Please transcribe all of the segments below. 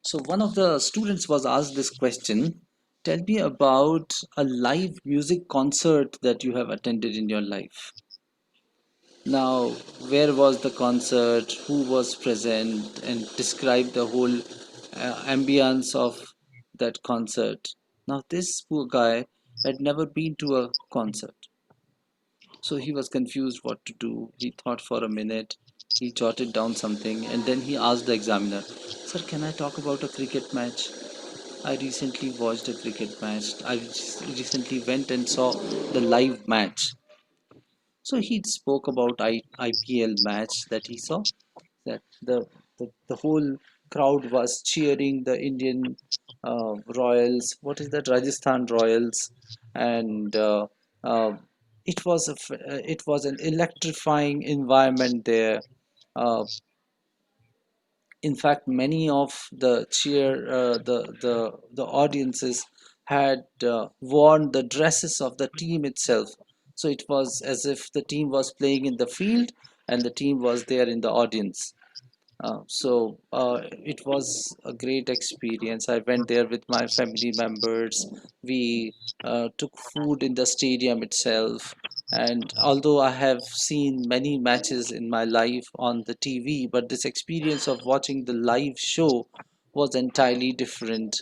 So one of the students was asked this question. Tell me about a live music concert that you have attended in your life. Now, where was the concert? Who was present? And describe the whole ambience of that concert. Now, this poor guy had never been to a concert. So he was confused what to do. He thought for a minute. He jotted down something and then he asked the examiner, Sir, can I talk about a cricket match? I recently watched a cricket match. I recently went and saw the live match. So he spoke about IPL match that he saw. That the whole crowd was cheering the Indian Royals. What is that? Rajasthan Royals, and uh, it was an electrifying environment there. Uh, in fact, many of the the audiences had worn the dresses of the team itself. So it was as if the team was playing in the field and the team was there in the audience. It was a great experience. I went there with my family members. We took food in the stadium itself. And although I have seen many matches in my life on the TV, but this experience of watching the live show was entirely different.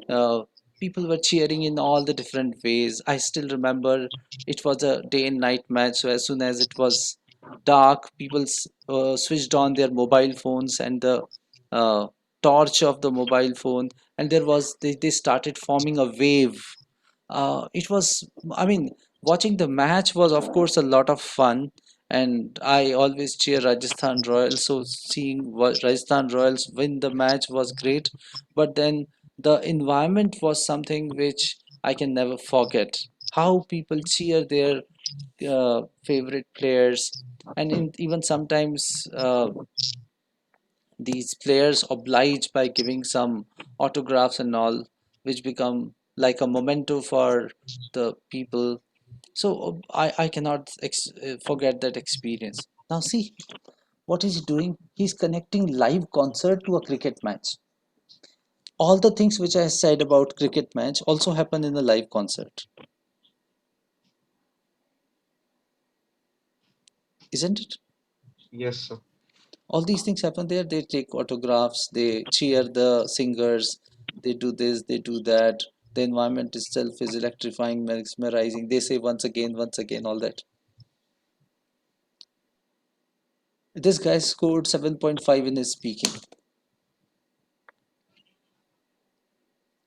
Uh, People were cheering in all the different ways. I still remember it was a day and night match. So as soon as it was dark, people switched on their mobile phones and the uh, torch of the mobile phone, and they started forming a wave. It was, I mean, watching the match was, of course, a lot of fun. And I always cheer Rajasthan Royals, so seeing Rajasthan Royals win the match was great. But then the environment was something which I can never forget. How people cheer their favorite players, and even sometimes these players oblige by giving some autographs and all, which become like a memento for the people. So I cannot forget that experience. Now see what is he doing. He's connecting live concert to a cricket match. All the things which I said about cricket match also happen in a live concert, isn't it? Yes, sir. All these things happen there. They take autographs, they cheer the singers, they do this, they do that. The environment itself is electrifying, mesmerizing. They say once again, all that. This guy scored 7.5 in his speaking.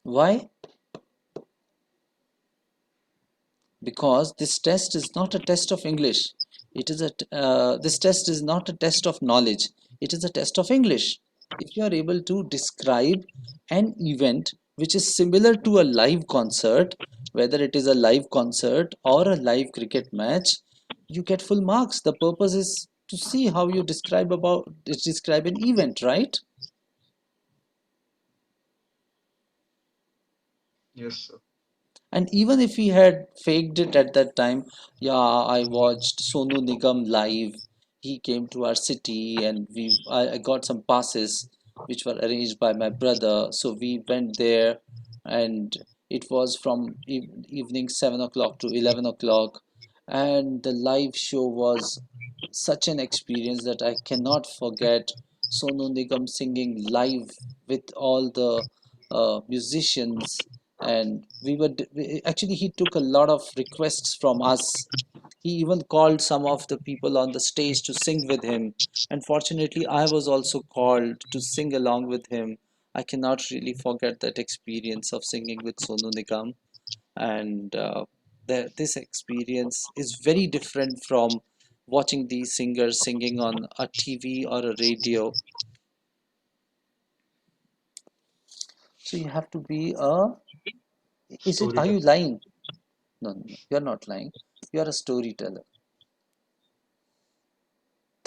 Why? Because this test is not a test of English. This test is not a test of knowledge. It is a test of English. If you are able to describe an event which is similar to a live concert, whether it is a live concert or a live cricket match, you get full marks. The purpose is to see how you describe an event, right? Yes, sir. And even if he had faked it at that time, yeah, I watched Sonu Nigam live. He came to our city and I got some passes which were arranged by my brother. So we went there and it was from evening 7 o'clock to 11 o'clock. And the live show was such an experience that I cannot forget. Sonu Nigam singing live with all the musicians, and actually he took a lot of requests from us. He even called some of the people on the stage to sing with him, and fortunately I was also called to sing along with him. I cannot really forget that experience of singing with Sonu Nigam, and this experience is very different from watching these singers singing on a TV or a radio. So you have to be a, is it, are you Storyteller. lying? No, no, no, you're not lying. You're a storyteller.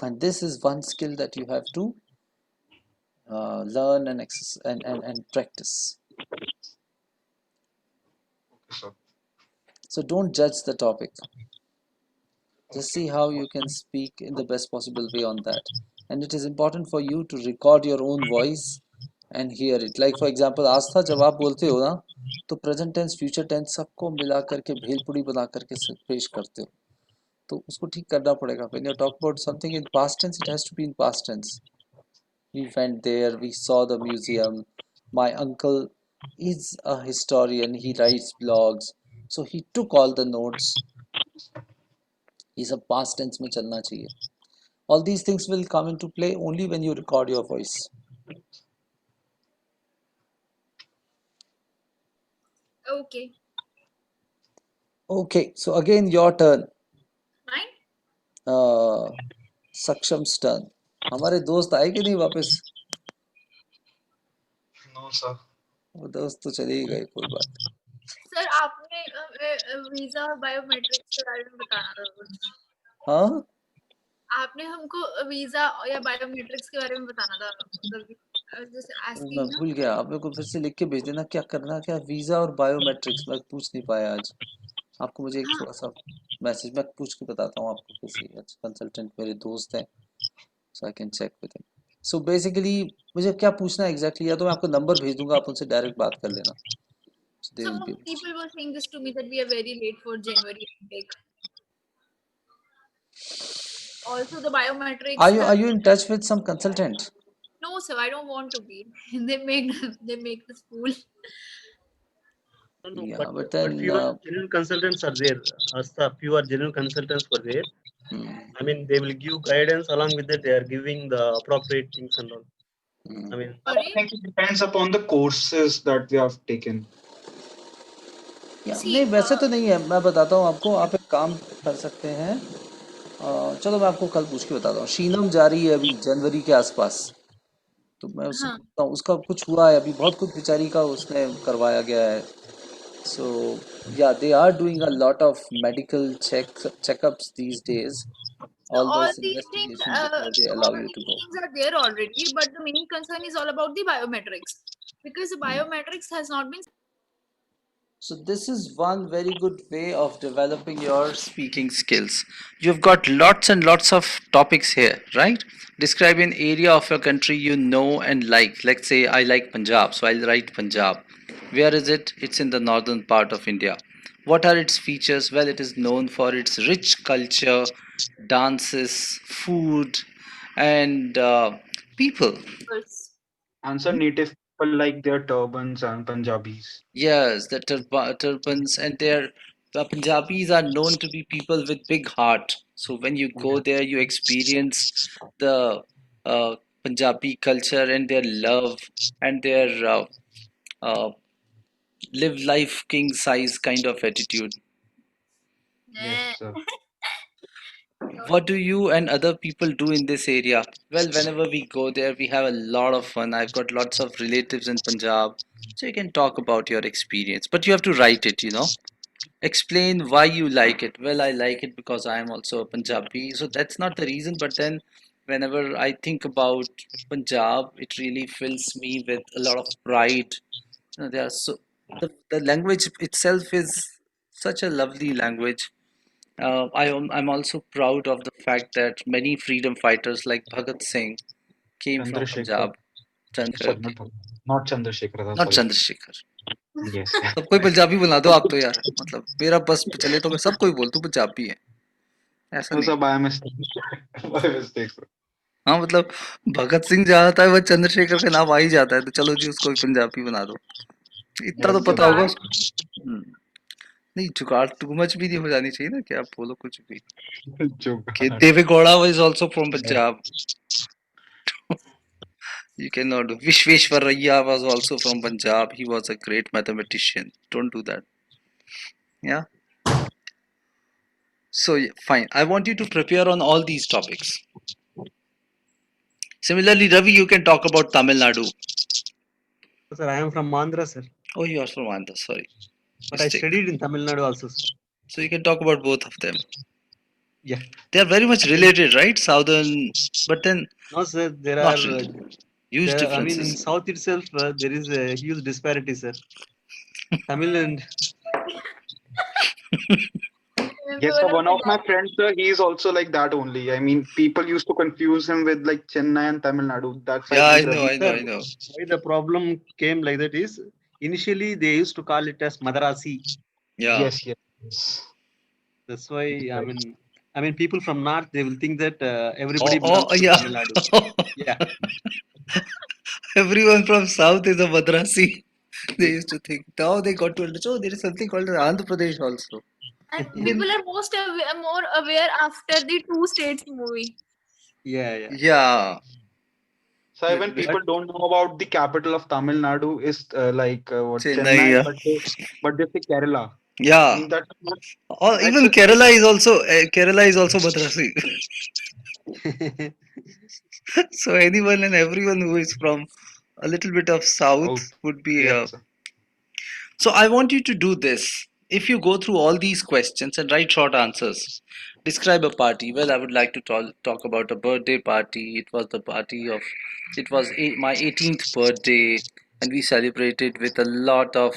And this is one skill that you have to learn and, and practice. Okay, sir. So don't judge the topic. Just see how you can speak in the best possible way on that. And it is important for you to record your own voice and hear it. Like for example, आस्था जब आप बोलते हो ना, तो present tense future tense सबको मिला करके भेलपुरी बना करके पेश करते हो, तो उसको ठीक करना पड़ेगा. When you talk about something in past tense, it has to be in past tense. We went there, we saw the museum. My uncle is a historian, he writes blogs, so he took all the notes. ये सब past tense में चलना चाहिए. All these things will come into play only when you record your voice. Okay. Okay, so again your turn. Mine? Saksham's turn. हमारे दोस्त आए कि नहीं वापस? No, sir. वो दोस्त तो चले ही गए, कोई बात नहीं. सर आपने वीजा और बायोमेट्रिक्स के बारे में बताना था कुछ. हाँ, आपने हमको वीजा या बायोमेट्रिक्स के बारे में बताना था, मतलब जैसे मैं आस्किंग ना. भूल गया. आप मेरे को फिर से लिख के भेज देना क्या करना, क्या वीज़ा और बायोमेट्रिक्स मैं पूछ नहीं पाया आज. आपको मुझे एक हाँ. थोड़ा सा मैसेज मैं पूछ के बताता हूँ आपको किसी अच्छा कंसल्टेंट मेरे दोस्त हैं, so I can check with him. So basically मुझे क्या पूछना है एग्जैक्टली, या तो मैं आपको नंबर भेज दूंगा, आप उनसे डायरेक्ट बात कर लेना. So they will Some be of the able to. people were saying this to me that we are very late for January intake. Also, the biometrics Are have. you in touch with some consultant? No, sir, I don't want to be. They make this fool. No, no, Yeah, but but then fewer genuine consultants are there. Asta, fewer genuine consultants were there. hmm, I mean, they will give guidance along with that. They are giving the appropriate things and all. hmm. I mean, I Sorry. think it depends upon the courses that we have taken. या नहीं See, वैसे तो नहीं है, मैं बताता हूँ आपको. आप एक काम कर सकते हैं. चलो मैं आपको कल पूछ के बताता हूँ. शीनम जा रही है अभी जनवरी के आसपास, तो मैं उससे हाँ. पूछता हूँ. उसका कुछ हुआ है अभी, बहुत कुछ बेचारी का उसने करवाया गया है. So yeah they are doing a lot of medical checkups these days, So all all those these things, investigations before they allow you to go. are there already, but the main concern is all about the biometrics because the biometrics has not been. So this is one very good way of developing your speaking skills. You've got lots and lots of topics here, right? Describe an area of your country you know and like. Let's say I like Punjab, so I'll write Punjab. Where is it? It's in the northern part of India. What are its features? Well, it is known for its rich culture, dances, food, and people. Answer native people like their turbans and Punjabis. Yes, the turbans, and their the Punjabis are known to be people with big heart. So when you go Yeah. there, you experience the Punjabi culture and their love and their uh, live life king size kind of attitude. Yes, Eh. sir. What do you and other people do in this area? Well, whenever we go there, we have a lot of fun. I've got lots of relatives in Punjab, so you can talk about your experience, but you have to write it, you know. Explain why you like it. Well, I like it because I am also a Punjabi. So that's not the reason, but then whenever I think about Punjab, it really fills me with a lot of pride. You know, they are so the language itself is such a lovely language. I'm also proud of the fact that many freedom fighters like Bhagat Singh came from Chandrasekhar. Punjab. Chandrasekhar, Sorry, okay. not Chandrasekhar. Not Sorry. Chandrasekhar. Yes. सबको ही पंजाबी बना दो आप तो यार, मतलब मेरा बस चले तो मैं सबको ही बोल दूं पंजाबी है, ऐसा No, नहीं. sir, by mistake. By mistake, sir. हाँ मतलब भगत सिंह जहाँ आता है वह चंद्रशेखर का नाम आ ही जाता है, तो चलो जी उसको भी पंजाबी बना दो. इतना तो Yes, sir. पता होगा जुगाड़. उसको. नहीं जुगाड़ टू मच भी नहीं हो जानी चाहिए ना, कि आप बोलो कुछ भी. कि Jugaad. Deve Gowda was also from Yes. Punjab. You cannot do. Vishweshwaraya was also from Punjab. He was a great mathematician. Don't do that. Yeah. So yeah, fine. I want you to prepare on all these topics. Similarly, Ravi, you can talk about Tamil Nadu. sir, I am from Andhra, sir, Oh, you are from Andhra. Sorry, but I mistake. studied in Tamil Nadu also, sir. So you can talk about both of them. Yeah. They are very much I can. related, right? Southern, but then No, sir, there not are. really. Huge I mean, in differences. South itself, there is a huge disparity, sir. Tamil and Yes, sir. member of One the of my day. friends, sir, he is also like that only. I mean, people used to confuse him with like Chennai and Tamil Nadu. That Yeah, side I means know, Ravi. I know, Sir, I know. why the problem came like that is initially they used to call it as Madarasi. Yeah. Yes, yes, yes. That's why Right. I mean people from north they will think that Oh, everybody belongs oh, to yeah. Tamil Nadu. Yeah. Everyone from South is a Madrasi. They used to think. Now they got to understand, oh, there is something called Andhra Pradesh also. And I mean, people are more aware after the Two States movie. Yeah, yeah. yeah. So Little even bit. people But don't know about the capital of Tamil Nadu is like what Chennai, Chennai, yeah. but they say Kerala. I Yeah. mean Or that's even a quite Kerala is also Madrasi. So anyone and everyone who is from a little bit of South out. would be. Yes, sir. So I want you to do this. If you go through all these questions and write short answers, describe a party. Well, I would like to talk about a birthday party. It was the party of, it was my 18th birthday, and we celebrated with a lot of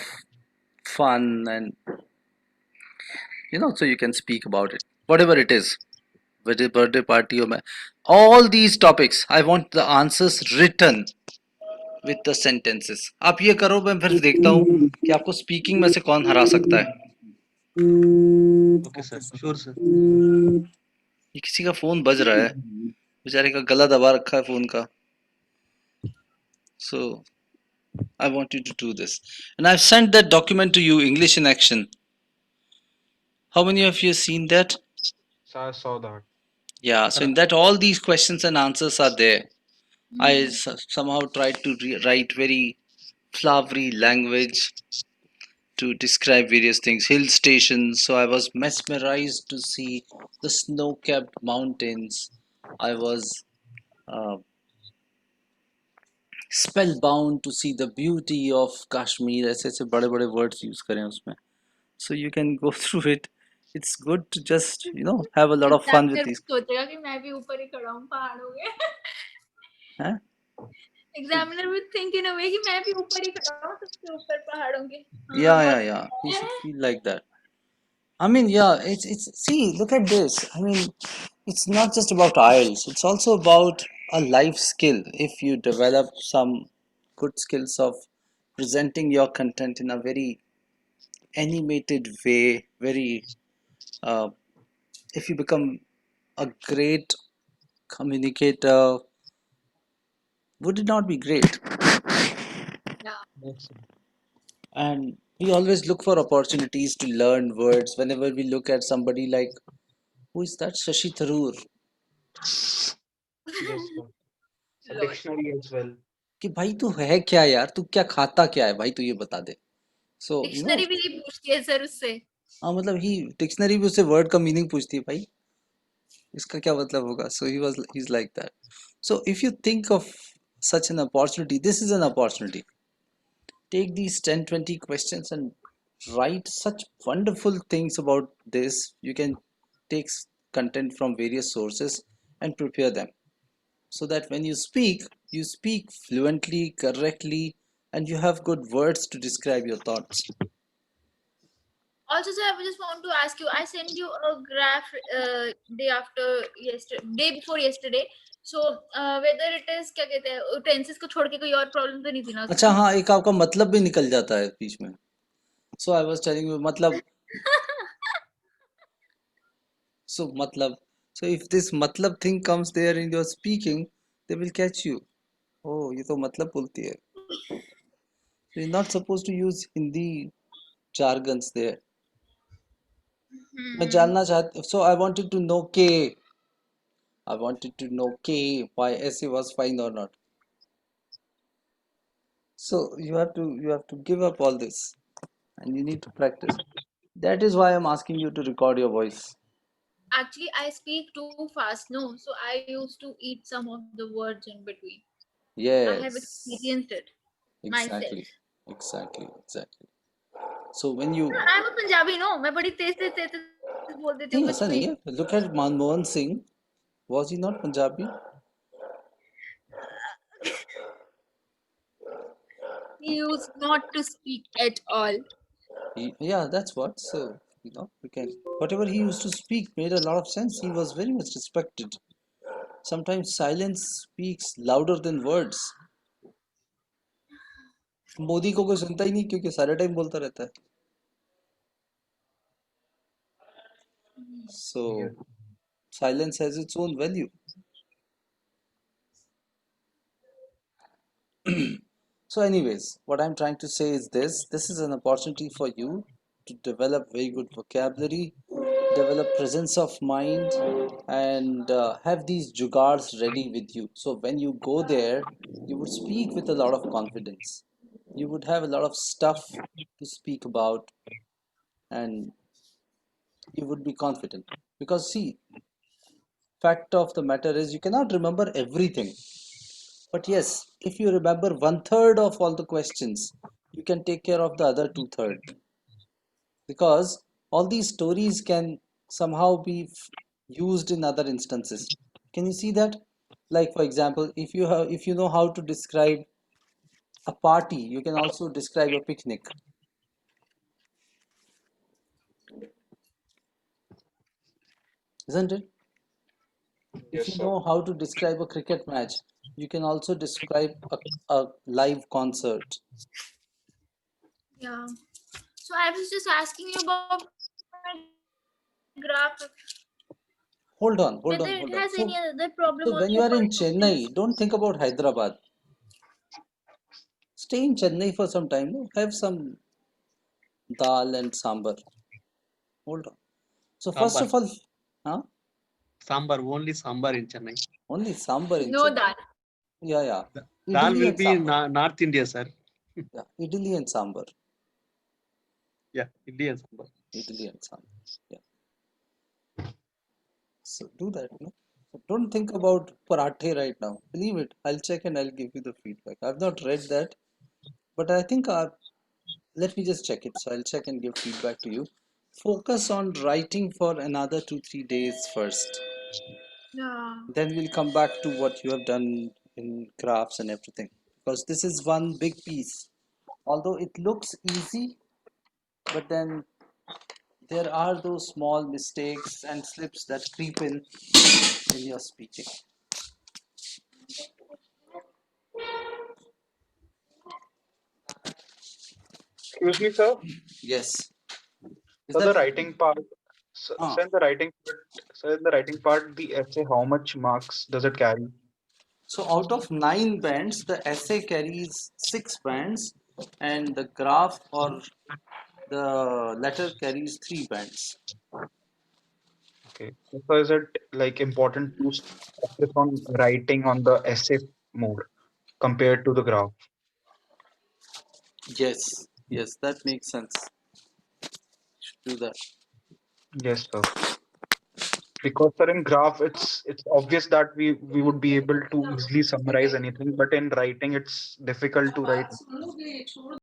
fun, and so you can speak about it, whatever it is, whether birthday party or all these topics. I want the answers written with the sentences. आप ये करो, मैं फिर देखता हूँ कि आपको speaking में से कौन हरा सकता है. okay, Okay, sir. sir. Sure, sir. ये किसी का फोन बज रहा है, बेचारे का गला दबा रखा है फोन का. So I want you to do this, and I've sent that document to you, English in Action. How many of you seen that? So I saw that. Yeah, so Sir, in that all these questions and answers are there. I Hmm. somehow tried to write very flowery language to describe various things, hill stations. So I was mesmerized to see the snow capped mountains. I was uh, spellbound to see the beauty of Kashmir. ऐसे ऐसे बड़े बड़े words use करें उसमें. So you can go through it. It's good to just have a lot of fun with examiner these. भी सोचेगा कि मैं भी ऊपर ही खड़ा हूँ पहाड़ों के. Huh? So, एग्जामिनर भी थिंक इन अ वे कि मैं भी ऊपर ही खड़ा हूँ सबसे ऊपर पहाड़ों के. हाँ yeah, yeah, बहुत yeah. You अच्छा should है. feel like that. I mean, yeah, it's see, look at this. I mean, it's not just about IELTS. It's also about a life skill. If you develop some good skills of presenting your content in a very animated way, very if you become a great communicator, would it not be great? Yeah. Yes, sir. And we always look for opportunities to learn words whenever we look at somebody like, who is that? Shashi Tharoor. Yes, sir. A Lol. dictionary as well. कि भाई तू है क्या यार, तू क्या खाता क्या है भाई, तू ये बता दे. So डिक्शनरी भी नहीं पूछती है सर उससे. हाँ मतलब ही डिक्शनरी भी उससे वर्ड का मीनिंग पूछती है भाई, इसका क्या मतलब होगा. So he's like that. So if you think of such an opportunity, this is an opportunity. Take these 10-20 questions and write such wonderful things about this. You can take content from various sources and prepare them, so that when you speak fluently, correctly, and you have good words to describe your thoughts. Also, sir, I just want to ask you. I sent you a graph day before yesterday. So whether it is क्या कहते हैं tenses को छोड़ के कोई और problem तो नहीं थी ना अच्छा उसमें? हाँ, एक आपका मतलब भी निकल जाता है बीच में. So I was telling you मतलब. So if this matlab thing comes there in your speaking, they will catch you. Oh, ये तो मतलब बोलती है. So you're not supposed to use Hindi jargons there. मैं Hmm. जानना चाहती, so I wanted to know K. I wanted to know K, why essay was fine or not. So you have to give up all this, and you need to practice. That is why I'm asking you to record your voice. Actually, I speak too fast. No, so I used to eat some of the words in between. I have Yes, experienced it myself. exactly, exactly. So when you, I'm a Punjabi, no. मैं बड़ी तेज बोल देती हूँ कुछ भी. नहीं ऐसा नहीं है. Look at Manmohan Singh. Was he not Punjabi? He used not to speak at all. Yeah, that's what. So We can, whatever he used to speak made a lot of sense. He was very much respected. Sometimes silence speaks louder than words. Modi को कोई सुनता ही नहीं क्योंकि सारे time बोलता रहता है. Yes. So silence has its own value. So, anyways, what I'm trying to say is this is an opportunity for you to develop very good vocabulary, develop presence of mind, and have these jugars ready with you. So, when you go there, you would speak with a lot of confidence. You would have a lot of stuff to speak about, and you would be confident. Because, see, fact of the matter is you cannot remember everything. But yes, if you remember one third of all the questions, you can take care of the other two third, because all these stories can somehow be used in other instances. Can you see that? Like for example, if you know how to describe a party, you can also describe a picnic, isn't it? If Yes, you sir. know how to describe a cricket match, you can also describe a live concert. Yeah. So I was just asking you about my graph, Hold whether on, it hold has on, any hold on. other problem on your So when you are in performance. Chennai, don't think about Hyderabad. Stay in Chennai for some time. No? Have some dal and sambar. Hold on. So first Sambar. of all, huh? Sambar. Only sambar in Chennai. Only sambar in No, Chennai. that. Yeah, yeah. Dal Idli will and be in sambar. North India, sir. Yeah, idli and sambar. Yeah, India sambar. Idli and sambar. Yeah. So do that. No? So don't think about parathe right now. Believe it. I'll check and I'll give you the feedback. I've not read that, but I think let me just check it. So I'll check and give feedback to you. Focus on writing for another 2 3 days first. Yeah. Then we'll come back to what you have done in graphs and everything, because this is one big piece. Although it looks easy, but then there are those small mistakes and slips that creep in your speaking. Excuse me, sir. Yes, is So the that writing part, ah? so in the writing part, the essay, how much marks does it carry? So out of 9 bands, the essay carries 6 bands, and the graph or the letter carries 3 bands. Okay. So is it like important to focus on writing on the essay more compared to the graph? Yes, yes, that makes sense. Should do that. Yes, sir. Because sir, in graph, it's obvious that we would be able to easily summarize anything, but in writing, it's difficult to write.